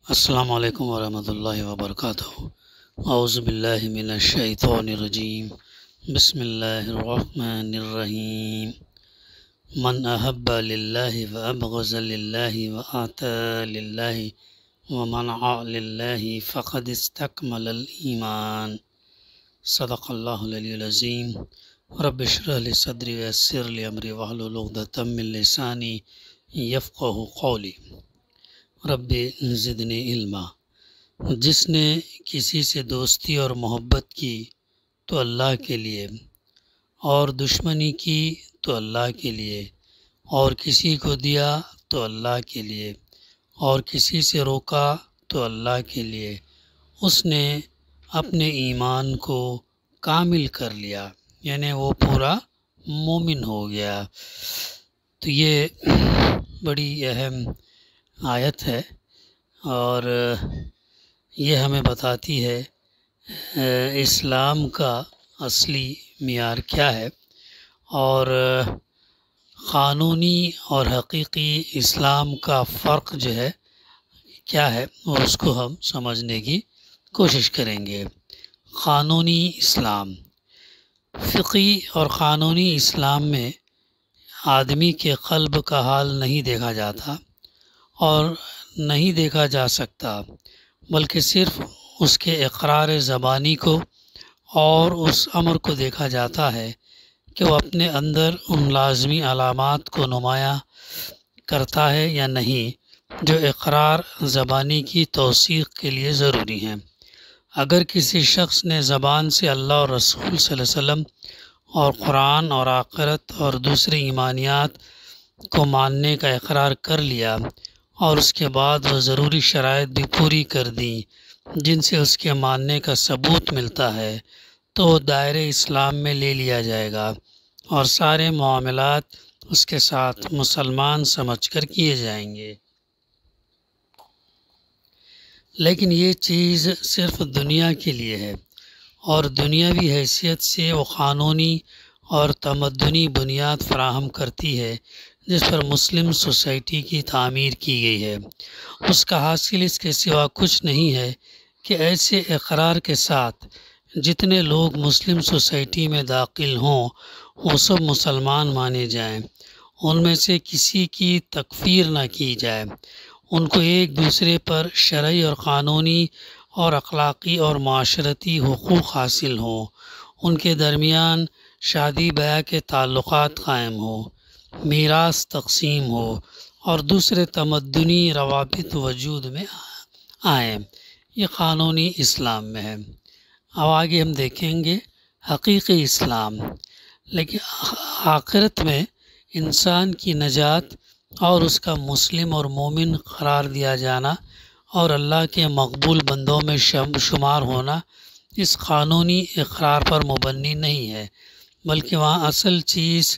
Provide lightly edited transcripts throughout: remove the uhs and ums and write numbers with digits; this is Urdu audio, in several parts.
السلام علیکم ورحمۃ اللہ وبرکاتہ۔ اعوذ باللہ من الشیطان الرجیم، بسم اللہ الرحمن الرحیم۔ من احب للہ وابغض للہ واعطى للہ ومنع للہ فقد استکمل الایمان۔ صدق اللہ العلی العظیم۔ رب اشرح لی صدری ویسر لی امری واحلل عقدۃ من لسانی یفقہوا قولی۔ رب زدنی علما۔ جس نے کسی سے دوستی اور محبت کی تو اللہ کے لیے، اور دشمنی کی تو اللہ کے لیے، اور کسی کو دیا تو اللہ کے لیے، اور کسی سے روکا تو اللہ کے لیے، اس نے اپنے ایمان کو کامل کر لیا، یعنی وہ پورا مومن ہو گیا۔ تو یہ بڑی اہم آیت ہے اور یہ ہمیں بتاتی ہے اسلام کا اصلی معیار کیا ہے، اور قانونی اور حقیقی اسلام کا فرق جو ہے کیا ہے، اور اس کو ہم سمجھنے کی کوشش کریں گے۔ قانونی اسلام، فقہی اور قانونی اسلام میں آدمی کے قلب کا حال نہیں دیکھا جاتا اور نہیں دیکھا جا سکتا، بلکہ صرف اس کے اقرار زبانی کو اور اس امر کو دیکھا جاتا ہے کہ وہ اپنے اندر ان لازمی علامات کو نمایاں کرتا ہے یا نہیں جو اقرار زبانی کی توثیق کے لیے ضروری ہیں۔ اگر کسی شخص نے زبان سے اللہ اور رسول صلی اللہ علیہ وسلم اور قرآن اور آخرت اور دوسری ایمانیات کو ماننے کا اقرار کر لیا اور اس کے بعد وہ ضروری شرائط بھی پوری کر دیں جن سے اس کے ماننے کا ثبوت ملتا ہے، تو وہ دائرۂ اسلام میں لے لیا جائے گا اور سارے معاملات اس کے ساتھ مسلمان سمجھ کر کیے جائیں گے۔ لیکن یہ چیز صرف دنیا کے لیے ہے، اور دنیاوی حیثیت سے وہ قانونی اور تمدنی بنیاد فراہم کرتی ہے جس پر مسلم سوسائٹی کی تعمیر کی گئی ہے۔ اس کا حاصل اس کے سوا کچھ نہیں ہے کہ ایسے اقرار کے ساتھ جتنے لوگ مسلم سوسائٹی میں داخل ہوں وہ سب مسلمان مانے جائیں، ان میں سے کسی کی تکفیر نہ کی جائے، ان کو ایک دوسرے پر شرعی اور قانونی اور اخلاقی اور معاشرتی حقوق حاصل ہوں، ان کے درمیان شادی بیاہ کے تعلقات قائم ہوں، میراث تقسیم ہو اور دوسرے تمدنی روابط وجود میں آئیں۔ یہ قانونی اسلام میں ہے۔ اب آگے ہم دیکھیں گے حقیقی اسلام۔ لیکن آخرت میں انسان کی نجات اور اس کا مسلم اور مومن قرار دیا جانا اور اللہ کے مقبول بندوں میں شمار ہونا اس قانونی اقرار پر مبنی نہیں ہے، بلکہ وہاں اصل چیز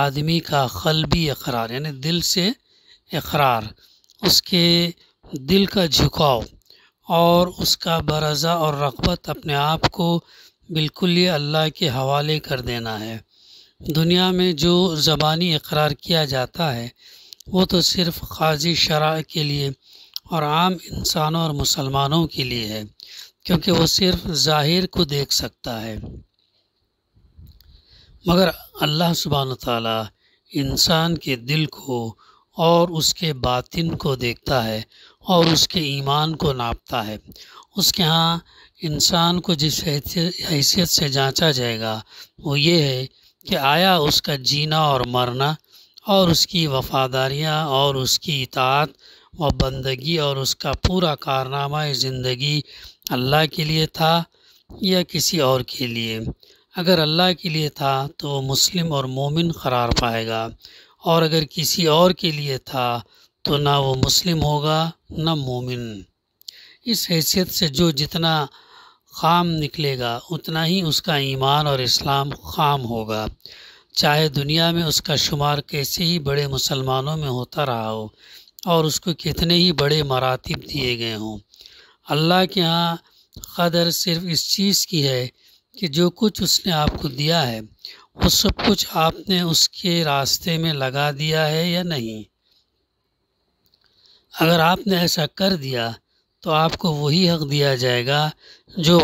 آدمی کا قلبی اقرار، یعنی دل سے اقرار، اس کے دل کا جھکاؤ اور اس کا برضا اور رغبت اپنے آپ کو بالکل ہی اللہ کے حوالے کر دینا ہے۔ دنیا میں جو زبانی اقرار کیا جاتا ہے وہ تو صرف قاضی شرع کے لیے اور عام انسانوں اور مسلمانوں کے لیے ہے، کیونکہ وہ صرف ظاہر کو دیکھ سکتا ہے، مگر اللہ سبحانہ وتعالیٰ انسان کے دل کو اور اس کے باطن کو دیکھتا ہے اور اس کے ایمان کو ناپتا ہے۔ اس کے ہاں انسان کو جس حیثیت سے جانچا جائے گا وہ یہ ہے کہ آیا اس کا جینا اور مرنا اور اس کی وفاداریاں اور اس کی اطاعت و بندگی اور اس کا پورا کارنامہ زندگی اللہ کے لیے تھا یا کسی اور کے لیے۔ اگر اللہ کے لیے تھا تو وہ مسلم اور مومن قرار پائے گا، اور اگر کسی اور کے لیے تھا تو نہ وہ مسلم ہوگا نہ مومن۔ اس حیثیت سے جو جتنا خام نکلے گا اتنا ہی اس کا ایمان اور اسلام خام ہوگا، چاہے دنیا میں اس کا شمار کیسے ہی بڑے مسلمانوں میں ہوتا رہا ہو اور اس کو کتنے ہی بڑے مراتب دیے گئے ہوں۔ اللہ کے ہاں قدر صرف اس چیز کی ہے کہ جو کچھ اس نے آپ کو دیا ہے وہ سب کچھ آپ نے اس کے راستے میں لگا دیا ہے یا نہیں۔ اگر آپ نے ایسا کر دیا تو آپ کو وہی حق دیا جائے گا جو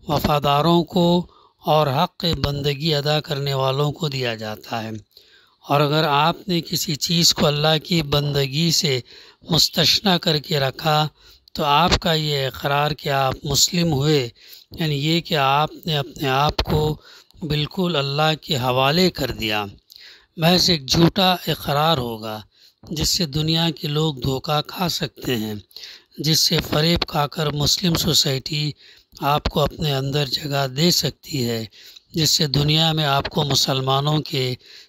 وفاداروں کو اور حق بندگی ادا کرنے والوں کو دیا جاتا ہے۔ اور اگر آپ نے کسی چیز کو اللہ کی بندگی سے مستثنی کر کے رکھا تو آپ کا یہ اقرار کہ آپ مسلم ہوئے، یعنی یہ کہ آپ نے اپنے آپ کو بالکل اللہ کے حوالے کر دیا، محض ایک جھوٹا اقرار ہوگا جس سے دنیا کے لوگ دھوکہ کھا سکتے ہیں، جس سے فریب کھا کر مسلم سوسائٹی آپ کو اپنے اندر جگہ دے سکتی ہے، جس سے دنیا میں آپ کو مسلمانوں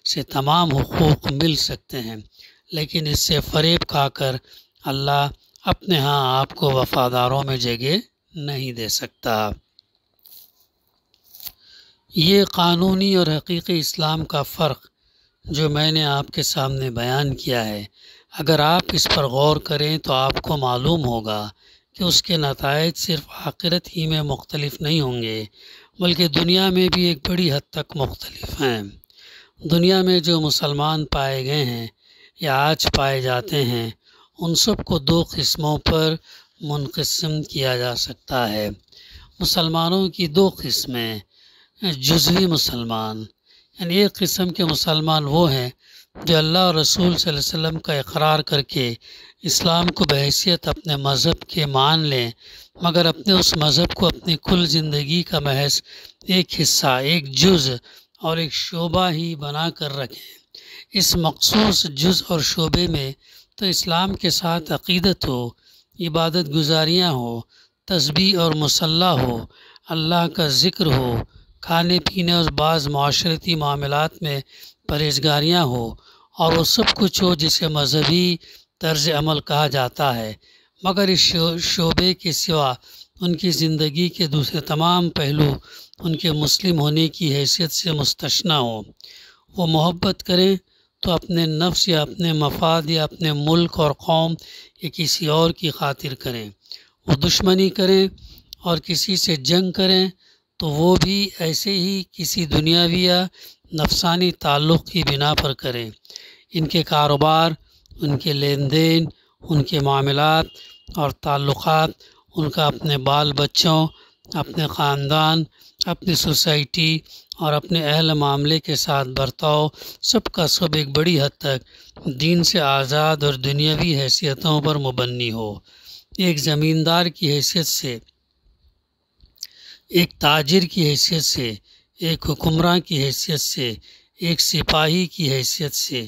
سے تمام حقوق مل سکتے ہیں، لیکن اس سے فریب کھا کر اللہ اپنے ہاں آپ کو وفاداروں میں جگہ نہیں دے سکتا۔ یہ قانونی اور حقیقی اسلام کا فرق جو میں نے آپ کے سامنے بیان کیا ہے، اگر آپ اس پر غور کریں تو آپ کو معلوم ہوگا کہ اس کے نتائج صرف آخرت ہی میں مختلف نہیں ہوں گے بلکہ دنیا میں بھی ایک بڑی حد تک مختلف ہیں۔ دنیا میں جو مسلمان پائے گئے ہیں یا آج پائے جاتے ہیں، ان سب کو دو قسموں پر منقسم کیا جا سکتا ہے۔ مسلمانوں کی دو قسمیں، جزوی مسلمان، یعنی ایک قسم کے مسلمان وہ ہیں جو اللہ اور رسول صلی اللہ علیہ وسلم کا اقرار کر کے اسلام کو بحیثیت اپنے مذہب کے مان لیں، مگر اپنے اس مذہب کو اپنی کل زندگی کا محض ایک حصہ، ایک جز اور ایک شعبہ ہی بنا کر رکھیں۔ اس مخصوص جز اور شعبے میں تو اسلام کے ساتھ عقیدت ہو، عبادت گزاریاں ہو، تسبیح اور مصلی ہو، اللہ کا ذکر ہو، کھانے پینے اور بعض معاشرتی معاملات میں پرہیزگاریاں ہو، اور وہ سب کچھ ہو جسے مذہبی طرز عمل کہا جاتا ہے، مگر اس شعبے کے سوا ان کی زندگی کے دوسرے تمام پہلو ان کے مسلم ہونے کی حیثیت سے مستثنی ہوں۔ وہ محبت کریں تو اپنے نفس یا اپنے مفاد یا اپنے ملک اور قوم یا کسی اور کی خاطر کریں، وہ دشمنی کریں اور کسی سے جنگ کریں تو وہ بھی ایسے ہی کسی دنیاوی یا نفسانی تعلق کی بنا پر کریں۔ ان کے کاروبار، ان کے لین دین، ان کے معاملات اور تعلقات، ان کا اپنے بال بچوں، اپنے خاندان، اپنی سوسائٹی اور اپنے اہل معاملے کے ساتھ برتاؤ، سب کا سب ایک بڑی حد تک دین سے آزاد اور دنیاوی حیثیتوں پر مبنی ہو۔ ایک زمیندار کی حیثیت سے، ایک تاجر کی حیثیت سے، ایک حکمراں کی حیثیت سے، ایک سپاہی کی حیثیت سے،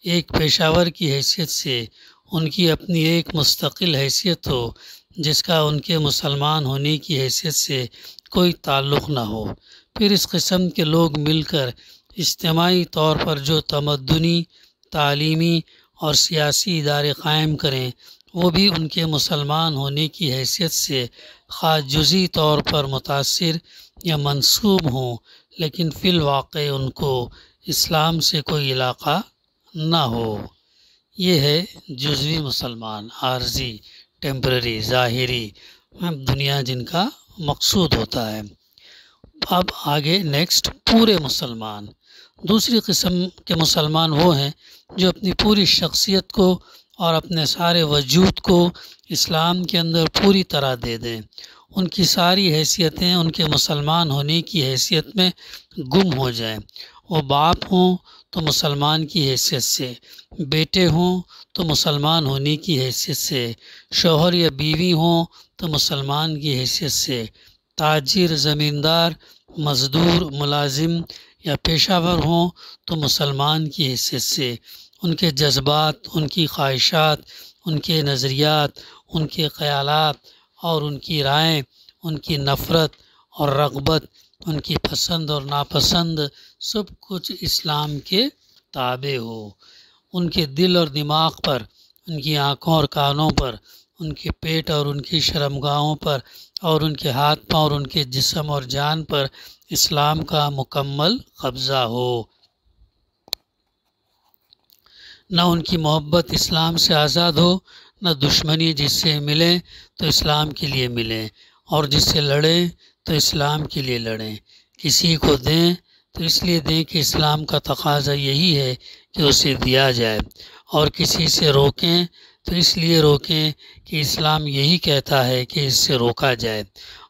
ایک پیشاور کی حیثیت سے ان کی اپنی ایک مستقل حیثیت ہو جس کا ان کے مسلمان ہونے کی حیثیت سے کوئی تعلق نہ ہو۔ پھر اس قسم کے لوگ مل کر اجتماعی طور پر جو تمدنی، تعلیمی اور سیاسی ادارے قائم کریں، وہ بھی ان کے مسلمان ہونے کی حیثیت سے خواہ جزئی طور پر متاثر یا منسوب ہوں، لیکن فی الواقع ان کو اسلام سے کوئی علاقہ نہ ہو۔ یہ ہے جزوی مسلمان، عارضی، ٹیمپرری، ظاہری دنیا جن کا مقصود ہوتا ہے۔ اب آگے نیکسٹ، پورے مسلمان۔ دوسری قسم کے مسلمان وہ ہیں جو اپنی پوری شخصیت کو اور اپنے سارے وجود کو اسلام کے اندر پوری طرح دے دیں، ان کی ساری حیثیتیں ان کے مسلمان ہونے کی حیثیت میں گم ہو جائیں۔ وہ باپ ہوں تو مسلمان کی حیثیت سے، بیٹے ہوں تو مسلمان ہونے کی حیثیت سے، شوہر یا بیوی ہوں تو مسلمان کی حیثیت سے، تاجر، زمیندار، مزدور، ملازم یا پیشہ ور ہوں تو مسلمان کی حیثیت سے، ان کے جذبات، ان کی خواہشات، ان کے نظریات، ان کے خیالات اور ان کی رائیں، ان کی نفرت اور رغبت، ان کی پسند اور ناپسند، سب کچھ اسلام کے تابع ہو۔ ان کے دل اور دماغ پر، ان کی آنکھوں اور کانوں پر، ان کے پیٹ اور ان کی شرمگاہوں پر اور ان کے ہاتھ پاؤں اور ان کے جسم اور جان پر اسلام کا مکمل قبضہ ہو۔ نہ ان کی محبت اسلام سے آزاد ہو، نہ دشمنی جس سے ملیں تو اسلام کے لیے ملیں، اور جس سے لڑیں تو اسلام کے لیے لڑیں۔ کسی کو دیں تو اس لیے دیں کہ اسلام کا تقاضا یہی ہے کہ اسے دیا جائے، اور کسی سے روکیں تو اس لیے روکیں کہ اسلام یہی کہتا ہے کہ اس سے روکا جائے،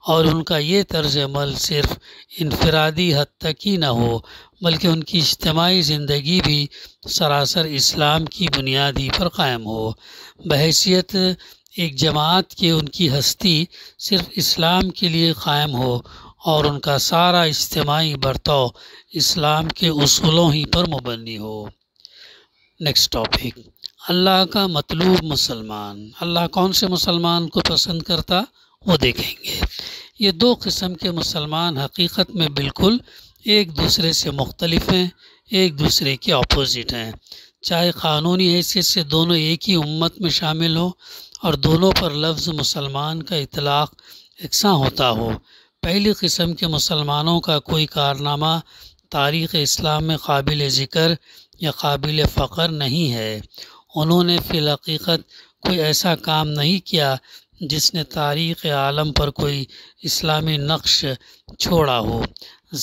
اور ان کا یہ طرز عمل صرف انفرادی حد تک ہی نہ ہو بلکہ ان کی اجتماعی زندگی بھی سراسر اسلام کی بنیادی پر قائم ہو۔ بحیثیت ایک جماعت کے ان کی ہستی صرف اسلام کے لیے قائم ہو اور ان کا سارا اجتماعی برتاؤ اسلام کے اصولوں ہی پر مبنی ہو۔ نیکسٹ ٹاپک، اللہ کا مطلوب مسلمان۔ اللہ کون سے مسلمان کو پسند کرتا وہ دیکھیں گے۔ یہ دو قسم کے مسلمان حقیقت میں بالکل ایک دوسرے سے مختلف ہیں، ایک دوسرے کے اپوزٹ ہیں، چاہے قانونی حیثیت سے دونوں ایک ہی امت میں شامل ہوں اور دونوں پر لفظ مسلمان کا اطلاق یکساں ہوتا ہو۔ پہلی قسم کے مسلمانوں کا کوئی کارنامہ تاریخ اسلام میں قابل ذکر یا قابل فخر نہیں ہے۔ انہوں نے فی الحقیقت کوئی ایسا کام نہیں کیا جس نے تاریخ عالم پر کوئی اسلامی نقش چھوڑا ہو۔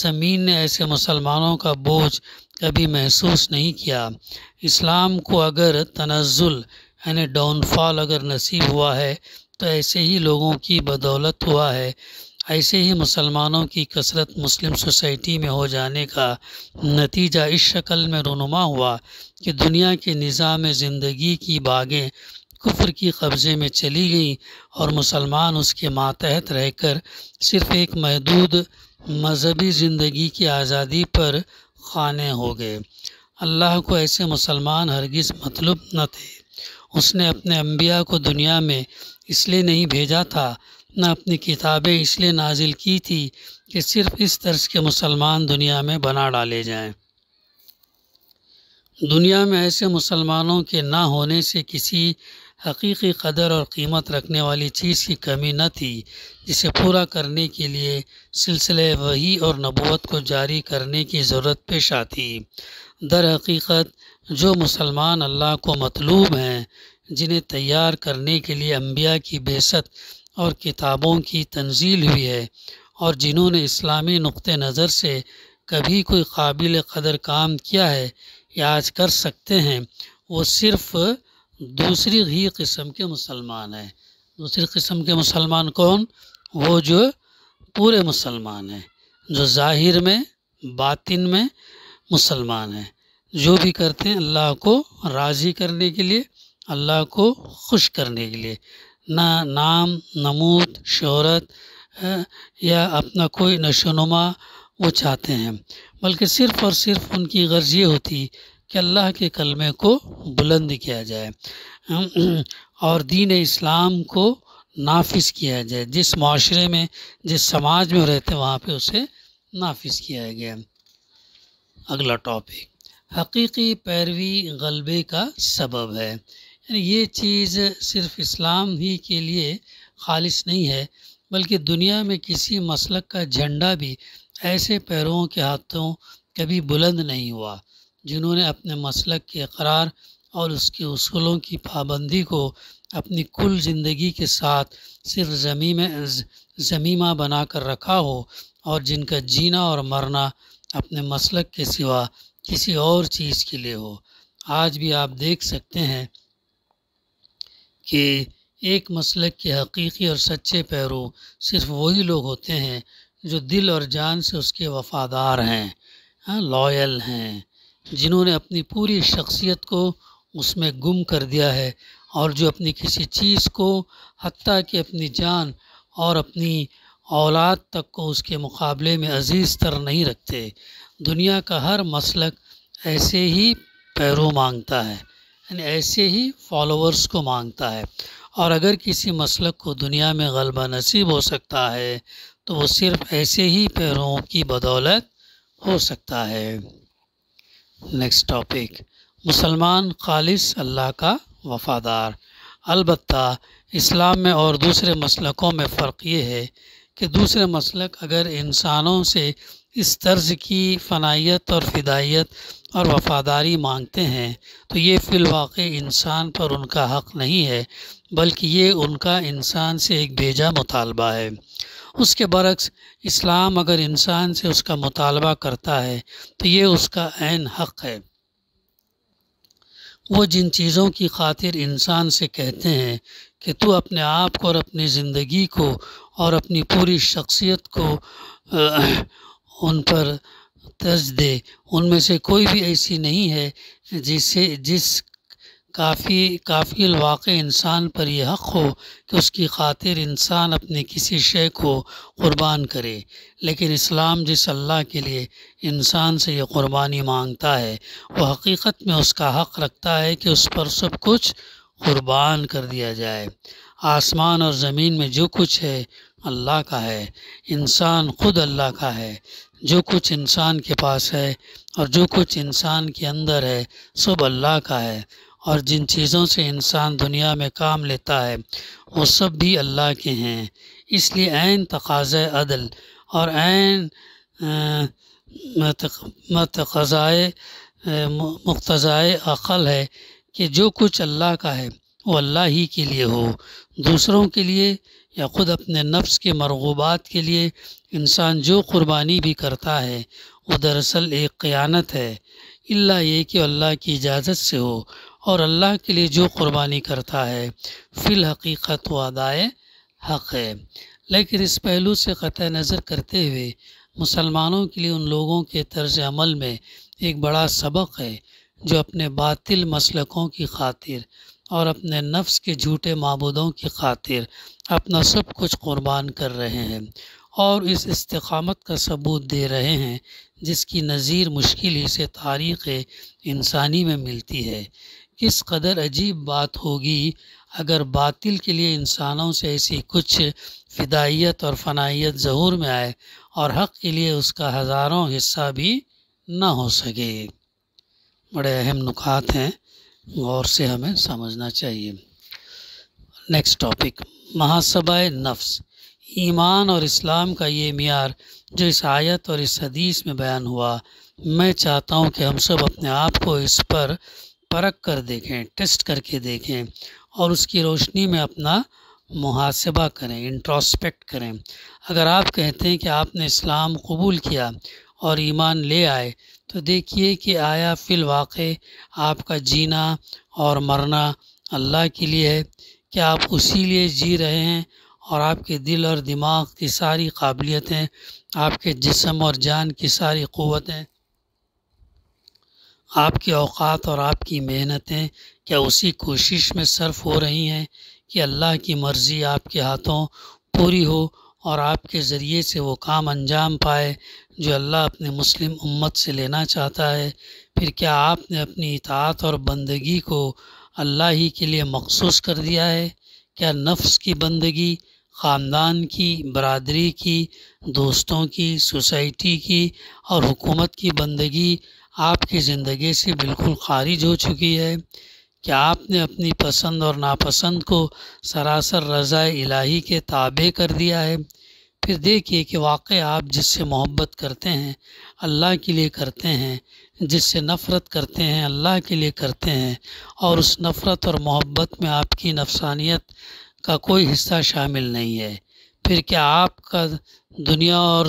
زمین نے ایسے مسلمانوں کا بوجھ کبھی محسوس نہیں کیا۔ اسلام کو اگر تنزل یعنی ڈاؤن فال اگر نصیب ہوا ہے تو ایسے ہی لوگوں کی بدولت ہوا ہے۔ ایسے ہی مسلمانوں کی کثرت مسلم سوسائٹی میں ہو جانے کا نتیجہ اس شکل میں رونما ہوا کہ دنیا کے نظام زندگی کی باغیں کفر کی قبضے میں چلی گئیں اور مسلمان اس کے ماتحت رہ کر صرف ایک محدود مذہبی زندگی کی آزادی پر قانع ہو گئے۔ اللہ کو ایسے مسلمان ہرگز مطلوب نہ تھے۔ اس نے اپنے انبیاء کو دنیا میں اس لیے نہیں بھیجا تھا، نہ اپنی کتابیں اس لیے نازل کی تھی کہ صرف اس طرز کے مسلمان دنیا میں بنا ڈالے جائیں۔ دنیا میں ایسے مسلمانوں کے نہ ہونے سے کسی حقیقی قدر اور قیمت رکھنے والی چیز کی کمی نہ تھی جسے پورا کرنے کے لیے سلسلہ وحی اور نبوت کو جاری کرنے کی ضرورت پیش آتی۔ در حقیقت جو مسلمان اللہ کو مطلوب ہیں، جنہیں تیار کرنے کے لیے انبیاء کی بعثت اور کتابوں کی تنزیل ہوئی ہے اور جنہوں نے اسلامی نقطہ نظر سے کبھی کوئی قابل قدر کام کیا ہے یا آج کر سکتے ہیں، وہ صرف دوسری ہی قسم کے مسلمان ہیں۔ دوسری قسم کے مسلمان کون؟ وہ جو پورے مسلمان ہیں، جو ظاہر میں باطن میں مسلمان ہیں، جو بھی کرتے ہیں اللہ کو راضی کرنے کے لیے، اللہ کو خوش کرنے کے لیے، نہ نام نمود شہرت یا اپنا کوئی نشو و نما وہ چاہتے ہیں، بلکہ صرف اور صرف ان کی غرض یہ ہوتی کہ اللہ کے کلمے کو بلند کیا جائے اور دین اسلام کو نافذ کیا جائے، جس معاشرے میں جس سماج میں رہتے وہاں پہ اسے نافذ کیا گیا۔ اگلا ٹاپک، حقیقی پیروی غلبے کا سبب ہے۔ یعنی یہ چیز صرف اسلام ہی کے لیے خالص نہیں ہے بلکہ دنیا میں کسی مسلک کا جھنڈا بھی ایسے پیرووں کے ہاتھوں کبھی بلند نہیں ہوا جنہوں نے اپنے مسلک کے اقرار اور اس کے اصولوں کی پابندی کو اپنی کل زندگی کے ساتھ صرف ضمیمہ بنا کر رکھا ہو اور جن کا جینا اور مرنا اپنے مسلک کے سوا کسی اور چیز کے لیے ہو۔ آج بھی آپ دیکھ سکتے ہیں کہ ایک مسلک کے حقیقی اور سچے پیرو صرف وہی لوگ ہوتے ہیں جو دل اور جان سے اس کے وفادار ہیں، لائل ہیں، جنہوں نے اپنی پوری شخصیت کو اس میں گم کر دیا ہے اور جو اپنی کسی چیز کو حتیٰ کہ اپنی جان اور اپنی اولاد تک کو اس کے مقابلے میں عزیز تر نہیں رکھتے۔ دنیا کا ہر مسلک ایسے ہی پیرو مانگتا ہے، یعنی ایسے ہی فالوورز کو مانگتا ہے، اور اگر کسی مسلک کو دنیا میں غلبہ نصیب ہو سکتا ہے تو وہ صرف ایسے ہی پیرووں کی بدولت ہو سکتا ہے۔ نیکسٹ ٹاپک، مسلمان خالص اللہ کا وفادار۔ البتہ اسلام میں اور دوسرے مسلکوں میں فرق یہ ہے کہ دوسرے مسلک اگر انسانوں سے اس طرز کی فنائیت اور فدائیت اور وفاداری مانگتے ہیں تو یہ فی الواقع انسان پر ان کا حق نہیں ہے بلکہ یہ ان کا انسان سے ایک بھیجا مطالبہ ہے۔ اس کے برعکس اسلام اگر انسان سے اس کا مطالبہ کرتا ہے تو یہ اس کا عین حق ہے۔ وہ جن چیزوں کی خاطر انسان سے کہتے ہیں کہ تو اپنے آپ کو اور اپنی زندگی کو اور اپنی پوری شخصیت کو ان پر ترج دے، ان میں سے کوئی بھی ایسی نہیں ہے جس کافی الواقع انسان پر یہ حق ہو کہ اس کی خاطر انسان اپنے کسی شے کو قربان کرے، لیکن اسلام جس اللہ کے لیے انسان سے یہ قربانی مانگتا ہے وہ حقیقت میں اس کا حق رکھتا ہے کہ اس پر سب کچھ قربان کر دیا جائے۔ آسمان اور زمین میں جو کچھ ہے اللہ کا ہے، انسان خود اللہ کا ہے۔ جو کچھ انسان کے پاس ہے اور جو کچھ انسان کے اندر ہے سب اللہ کا ہے، اور جن چیزوں سے انسان دنیا میں کام لیتا ہے وہ سب بھی اللہ کے ہیں۔ اس لیے عین تقاضۂ عدل اور عین مقتضائے عقل ہے کہ جو کچھ اللہ کا ہے وہ اللہ ہی کے لیے ہو۔ دوسروں کے لیے یا خود اپنے نفس کے مرغوبات کے لیے انسان جو قربانی بھی کرتا ہے وہ دراصل ایک خیانت ہے، الا یہ کہ اللہ کی اجازت سے ہو، اور اللہ کے لیے جو قربانی کرتا ہے فی الحقیقت وہ ادائے حق ہے۔ لیکن اس پہلو سے قطع نظر کرتے ہوئے مسلمانوں کے لیے ان لوگوں کے طرز عمل میں ایک بڑا سبق ہے جو اپنے باطل مسلکوں کی خاطر اور اپنے نفس کے جھوٹے معبودوں کی خاطر اپنا سب کچھ قربان کر رہے ہیں اور اس استقامت کا ثبوت دے رہے ہیں جس کی نظیر مشکل ہی سے تاریخ انسانی میں ملتی ہے۔ کس قدر عجیب بات ہوگی اگر باطل کے لیے انسانوں سے ایسی کچھ فدائیت اور فنائیت ظہور میں آئے اور حق کے لیے اس کا ہزاروں حصہ بھی نہ ہو سکے۔ بڑے اہم نکات ہیں، غور سے ہمیں سمجھنا چاہیے۔ نیکسٹ ٹاپک، محاسبہ نفس۔ ایمان اور اسلام کا یہ معیار جو اس آیت اور اس حدیث میں بیان ہوا، میں چاہتا ہوں کہ ہم سب اپنے آپ کو اس پر پرکھ کر دیکھیں، ٹیسٹ کر کے دیکھیں اور اس کی روشنی میں اپنا محاسبہ کریں، انٹروسپیکٹ کریں۔ اگر آپ کہتے ہیں کہ آپ نے اسلام قبول کیا اور ایمان لے آئے تو دیکھیے کہ آیا فی الواقع آپ کا جینا اور مرنا اللہ کے لیے ہے؟ کیا آپ اسی لیے جی رہے ہیں اور آپ کے دل اور دماغ کی ساری قابلیتیں، آپ کے جسم اور جان کی ساری قوتیں، آپ کے اوقات اور آپ کی محنتیں کیا اسی کوشش میں صرف ہو رہی ہیں کہ اللہ کی مرضی آپ کے ہاتھوں پوری ہو اور آپ کے ذریعے سے وہ کام انجام پائے جو اللہ اپنے مسلم امت سے لینا چاہتا ہے؟ پھر کیا آپ نے اپنی اطاعت اور بندگی کو اللہ ہی کے لیے مخصوص کر دیا ہے؟ کیا نفس کی بندگی، خاندان کی، برادری کی، دوستوں کی، سوسائٹی کی اور حکومت کی بندگی آپ کی زندگی سے بالکل خارج ہو چکی ہے؟ کیا آپ نے اپنی پسند اور ناپسند کو سراسر رضا الہی کے تابع کر دیا ہے؟ پھر دیکھیے کہ واقع آپ جس سے محبت کرتے ہیں اللہ کے لیے کرتے ہیں، جس سے نفرت کرتے ہیں اللہ کے لیے کرتے ہیں، اور اس نفرت اور محبت میں آپ کی نفسانیت کا کوئی حصہ شامل نہیں ہے۔ پھر کیا آپ کا دنیا اور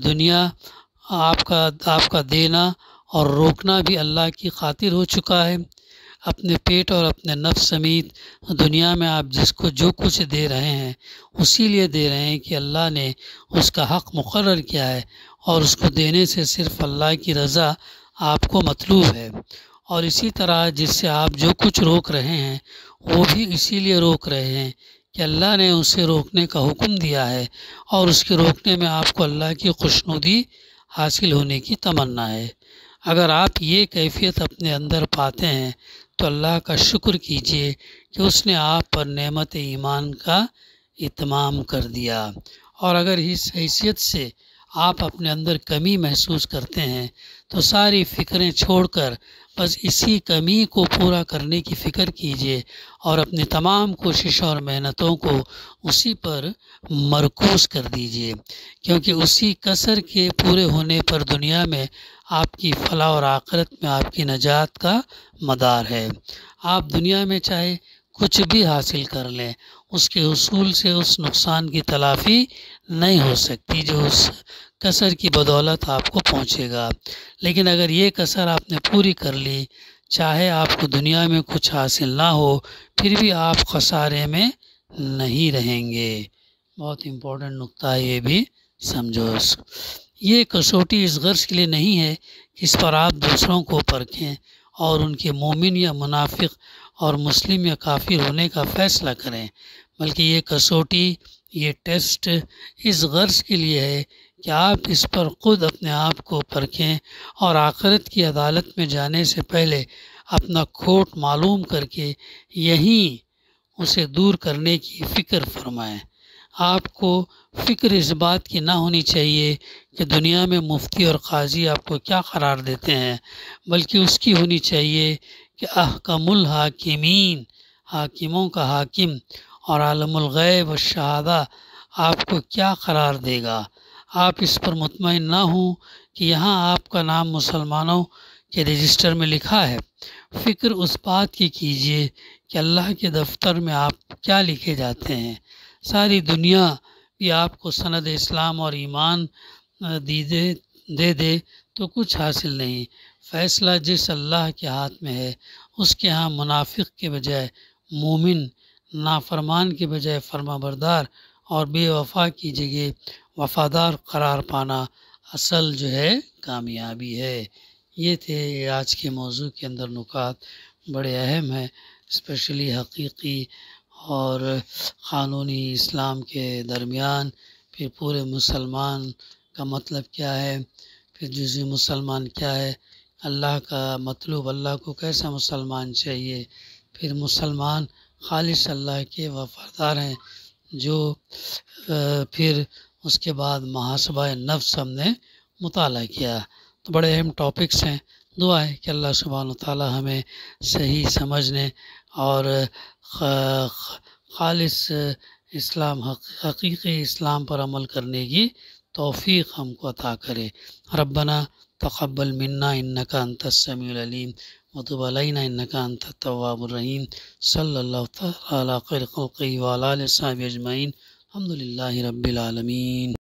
دنیا آپ کا دینا اور روکنا بھی اللہ کی خاطر ہو چکا ہے؟ اپنے پیٹ اور اپنے نفس سمیت دنیا میں آپ جس کو جو کچھ دے رہے ہیں اسی لیے دے رہے ہیں کہ اللہ نے اس کا حق مقرر کیا ہے اور اس کو دینے سے صرف اللہ کی رضا آپ کو مطلوب ہے، اور اسی طرح جس سے آپ جو کچھ روک رہے ہیں وہ بھی اسی لیے روک رہے ہیں کہ اللہ نے اسے روکنے کا حکم دیا ہے اور اس کے روکنے میں آپ کو اللہ کی خوشنودی حاصل ہونے کی تمنا ہے۔ اگر آپ یہ کیفیت اپنے اندر پاتے ہیں تو اللہ کا شکر کیجیے کہ اس نے آپ پر نعمت ایمان کا اتمام کر دیا، اور اگر اس حیثیت سے آپ اپنے اندر کمی محسوس کرتے ہیں تو ساری فکریں چھوڑ کر بس اسی کمی کو پورا کرنے کی فکر کیجیے اور اپنی تمام کوششوں اور محنتوں کو اسی پر مرکوز کر دیجیے، کیونکہ اسی کسر کے پورے ہونے پر دنیا میں آپ کی فلاح اور آخرت میں آپ کی نجات کا مدار ہے۔ آپ دنیا میں چاہے کچھ بھی حاصل کر لیں، اس کے حصول سے اس نقصان کی تلافی نہیں ہو سکتی جو اس کسر کی بدولت آپ کو پہنچے گا، لیکن اگر یہ کسر آپ نے پوری کر لی، چاہے آپ کو دنیا میں کچھ حاصل نہ ہو پھر بھی آپ خسارے میں نہیں رہیں گے۔ بہت امپورٹنٹ نقطہ ہے، یہ بھی سمجھو۔ یہ کسوٹی اس غرض کے لیے نہیں ہے کہ اس پر آپ دوسروں کو پرکھیں اور ان کے مومن یا منافق اور مسلم یا کافر ہونے کا فیصلہ کریں، بلکہ یہ کسوٹی، یہ ٹیسٹ اس غرض کے لیے ہے کہ آپ اس پر خود اپنے آپ کو پرکھیں اور آخرت کی عدالت میں جانے سے پہلے اپنا کھوٹ معلوم کر کے یہیں اسے دور کرنے کی فکر فرمائیں۔ آپ کو فکر اس بات کی نہ ہونی چاہیے کہ دنیا میں مفتی اور قاضی آپ کو کیا قرار دیتے ہیں، بلکہ اس کی ہونی چاہیے کہ احکم الحاکمین، حاکموں کا حاکم اور عالم الغیب والشہادہ آپ کو کیا قرار دے گا۔ آپ اس پر مطمئن نہ ہوں کہ یہاں آپ کا نام مسلمانوں کے رجسٹر میں لکھا ہے، فکر اس بات کی کیجیے کہ اللہ کے دفتر میں آپ کیا لکھے جاتے ہیں۔ ساری دنیا بھی آپ کو سند اسلام اور ایمان دے دے تو کچھ حاصل نہیں۔ فیصلہ جس اللہ کے ہاتھ میں ہے، اس کے ہاں منافق کے بجائے مومن، نافرمان کے بجائے فرما بردار اور بے وفا کی جگہ وفادار قرار پانا اصل جو ہے کامیابی ہے۔ یہ تھے آج کے موضوع کے اندر نکات، بڑے اہم ہیں، اسپیشلی حقیقی اور قانونی اسلام کے درمیان، پھر پورے مسلمان کا مطلب کیا ہے، پھر جزوی مسلمان کیا ہے، اللہ کا مطلوب، اللہ کو کیسا مسلمان چاہیے، پھر مسلمان خالص اللہ کے وفادار ہیں جو پھر اس کے بعد محاسبہ نفس ہم نے مطالعہ کیا۔ تو بڑے اہم ٹاپکس ہیں۔ دعا ہے کہ اللہ سبحانہ وتعالی ہمیں صحیح سمجھنے اور خالص اسلام، حقیقی اسلام پر عمل کرنے کی توفیق ہم کو عطا کرے۔ ربنا تقبل منا انک انت السمیع العلیم وتب علینا انک انت التواب الرحیم۔ صلی اللہ تعالی علی خیر خلقہ وعلی آلہ وصحبہ اجمعین۔ الحمد للہ رب العالمین۔